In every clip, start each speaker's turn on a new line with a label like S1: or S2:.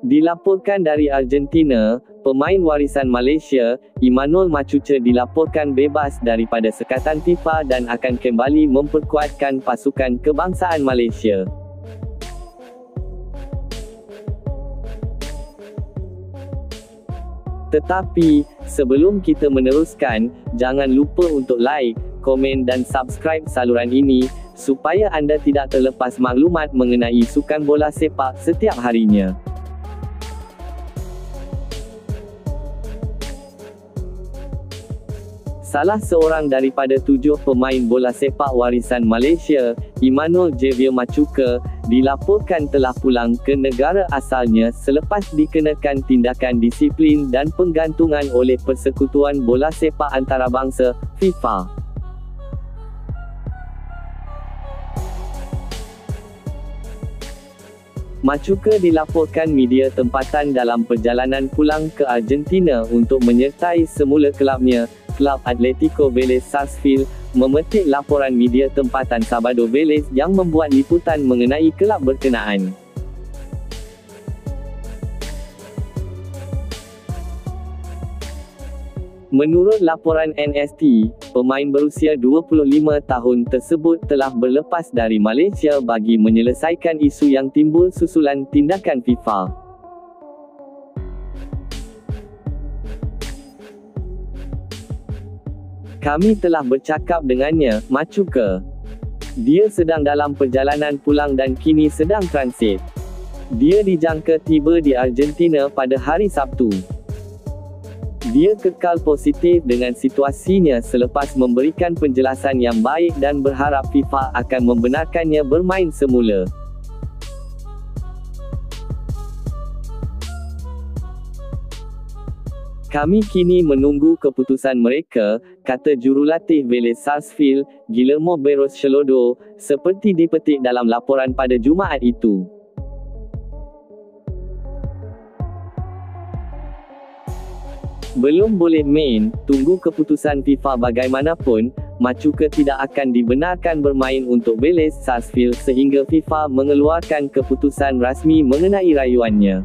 S1: Dilaporkan dari Argentina, pemain warisan Malaysia, Emmanuel Machuca dilaporkan bebas daripada sekatan FIFA dan akan kembali memperkuatkan pasukan kebangsaan Malaysia. Tetapi, sebelum kita meneruskan, jangan lupa untuk like, komen dan subscribe saluran ini, supaya anda tidak terlepas maklumat mengenai sukan bola sepak setiap harinya. Salah seorang daripada 7 pemain bola sepak warisan Malaysia, Emmanuel Javier Machuca, dilaporkan telah pulang ke negara asalnya selepas dikenakan tindakan disiplin dan penggantungan oleh Persekutuan Bola Sepak Antarabangsa, FIFA. Machuca dilaporkan media tempatan dalam perjalanan pulang ke Argentina untuk menyertai semula kelabnya, Klub Atletico Vélez Sarsfield, memetik laporan media tempatan Sabado Vélez yang membuat liputan mengenai kelab berkenaan. Menurut laporan NST, pemain berusia 25 tahun tersebut telah berlepas dari Malaysia bagi menyelesaikan isu yang timbul susulan tindakan FIFA. Kami telah bercakap dengannya, Machuca. Dia sedang dalam perjalanan pulang dan kini sedang transit. Dia dijangka tiba di Argentina pada hari Sabtu. Dia kekal positif dengan situasinya selepas memberikan penjelasan yang baik dan berharap FIFA akan membenarkannya bermain semula. Kami kini menunggu keputusan mereka, kata jurulatih Vélez Sarsfield, Guillermo Barros Xelodo, seperti dipetik dalam laporan pada Jumaat itu. Belum boleh main, tunggu keputusan FIFA bagaimanapun, Machuca tidak akan dibenarkan bermain untuk Vélez Sarsfield sehingga FIFA mengeluarkan keputusan rasmi mengenai rayuannya.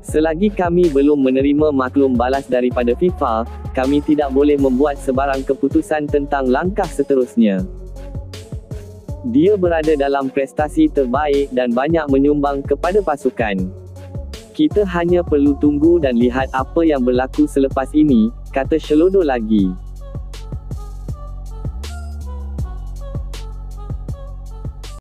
S1: Selagi kami belum menerima maklum balas daripada FIFA, kami tidak boleh membuat sebarang keputusan tentang langkah seterusnya. Dia berada dalam prestasi terbaik dan banyak menyumbang kepada pasukan. Kita hanya perlu tunggu dan lihat apa yang berlaku selepas ini, kata Xelodo lagi.